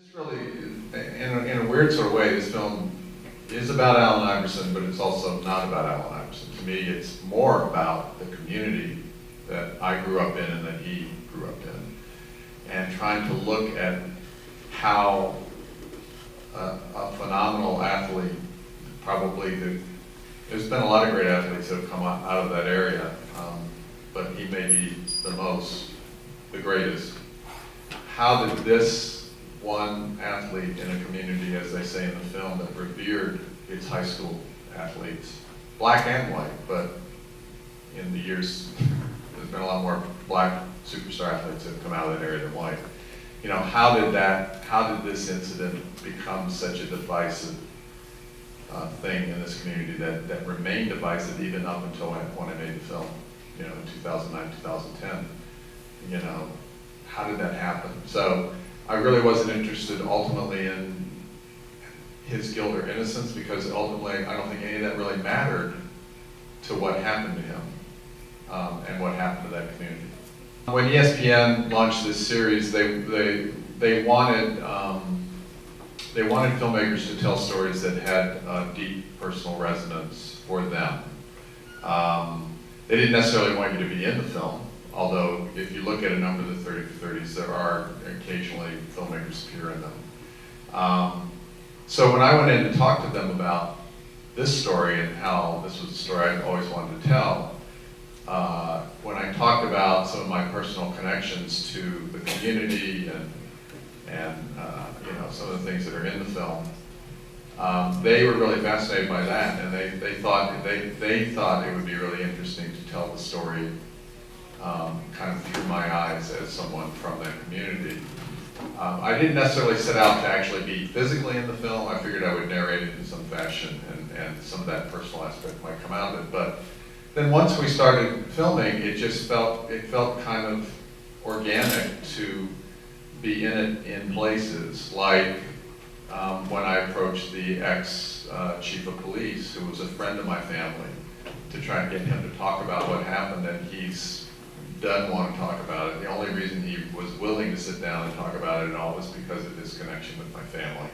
This really, in a weird sort of way, this film is about Allen Iverson, but it's also not about Allen Iverson. To me, it's more about the community that I grew up in and that he grew up in, and trying to look at how a phenomenal athlete, there's been a lot of great athletes that have come out of that area, but he may be the greatest. How did this one athlete in a community, as they say in the film, that revered its high school athletes, black and white, but in the years, there's been a lot more black superstar athletes that have come out of that area than white. You know, how did this incident become such a divisive thing in this community that remained divisive even up until when I made the film, you know, in 2009, 2010. You know, how did that happen? So I really wasn't interested ultimately in his guilt or innocence, because ultimately I don't think any of that really mattered to what happened to him and what happened to that community. When ESPN launched this series, they wanted filmmakers to tell stories that had deep personal resonance for them. They didn't necessarily want you to be in the film, although if you look at a number of the 30 for 30s, there are occasionally filmmakers appear in them. So when I went in to talk to them about this story and how this was a story I always wanted to tell, when I talked about some of my personal connections to the community and you know, some of the things that are in the film, they were really fascinated by that, and they thought it would be really interesting to tell the story kind of through my eyes as someone from that community. I didn't necessarily set out to actually be physically in the film. I figured I would narrate it in some fashion, and some of that personal aspect might come out of it. But then once we started filming, it felt kind of organic to be in it in places like when I approached the ex-chief of police, who was a friend of my family, to try and get him to talk about what happened, and he doesn't want to talk about it. The only reason he was willing to sit down and talk about it at all was because of his connection with my family.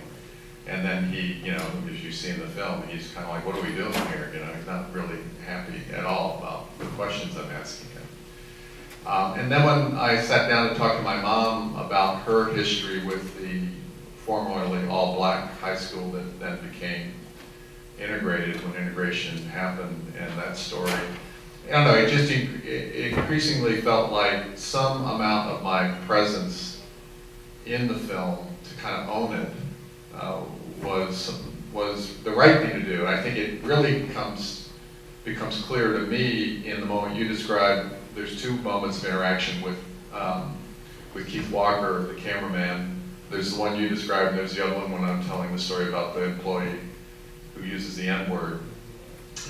And then he, you know, as you see in the film, he's kind of like, what are we doing here? You know, he's not really happy at all about the questions I'm asking him. And then when I sat down to talk to my mom about her history with the formerly all-black high school that then became integrated when integration happened, and that story, I don't know, it increasingly felt like some amount of my presence in the film to kind of own it was the right thing to do. I think it really becomes clear to me in the moment you described. There's two moments of interaction with Keith Walker, the cameraman. There's the one you described, and there's the other one when I'm telling the story about the employee who uses the N-word.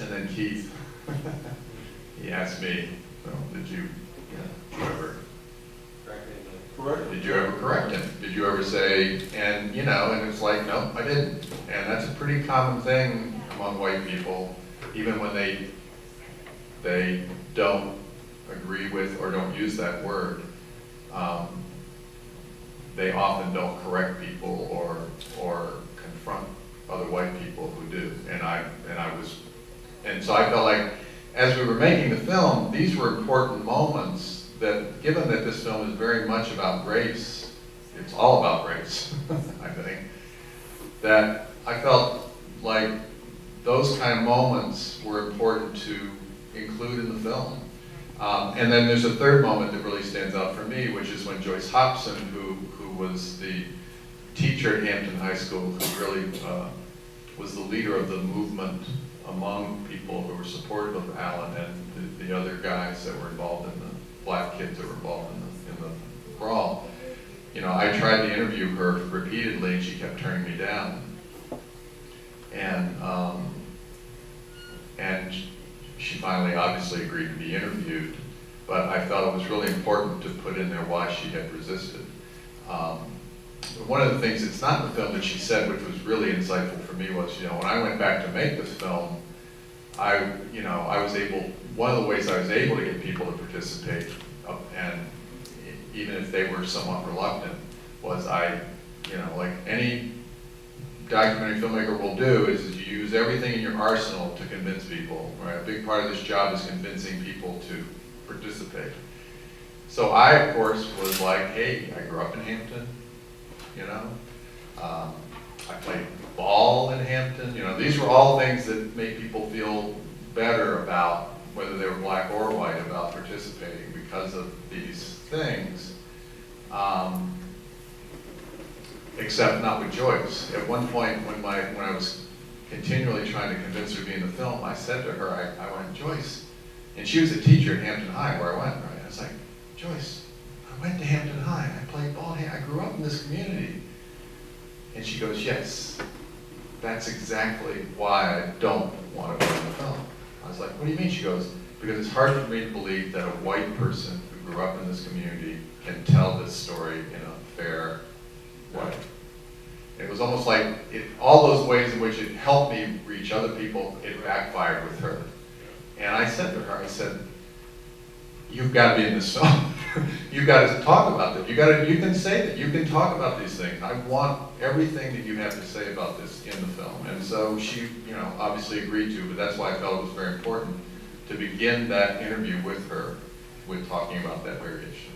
And then Keith, he asked me, well, did you ever correct him? Did you ever say, and you know, and it's like, no, I didn't. And that's a pretty common thing among white people, even when they don't agree with or don't use that word. They often don't correct people or confront other white people who do. And so I felt like, as we were making the film, these were important moments that, given that this film is very much about race, it's all about race, I think, that I felt like those kind of moments were important to include in the film. And then there's a third moment that really stands out for me, which is when Joyce Hobson, who was the teacher at Hampton High School, who really was the leader of the movement among people who were supportive of Allen and the other guys that were involved in the black kids that were involved in the brawl. You know, I tried to interview her repeatedly, and she kept turning me down. And she finally obviously agreed to be interviewed, but I felt it was really important to put in there why she had resisted. One of the things that's not in the film that she said, which was really insightful for me, was, you know, when I went back to make this film, one of the ways I was able to get people to participate, and even if they were somewhat reluctant, was I you know, like any documentary filmmaker will do, is you use everything in your arsenal to convince people, right? A big part of this job is convincing people to participate. So I, of course, was like, hey, I grew up in Hampton, you know. I played ball in Hampton, you know. These were all things that made people feel better about, whether they were black or white, about participating because of these things. Except not with Joyce. At one point, when I was continually trying to convince her to be in the film, I said to her, I went, Joyce, and she was a teacher at Hampton High where I went, right? I was like, Joyce, I went to Hampton High, I played ball, I grew up in this community. And she goes, yes, that's exactly why I don't want to be in the film. I was like, what do you mean? She goes, because it's hard for me to believe that a white person who grew up in this community can tell this story in a fair way. It was almost like all those ways in which it helped me reach other people, it backfired with her. And I said to her, I said, you've got to be in this film. You've got to talk about it. You can say that. You can talk about these things. I want everything that you have to say about this in the film. And so she, you know, obviously agreed to, but that's why I felt it was very important to begin that interview with her with talking about that very issue.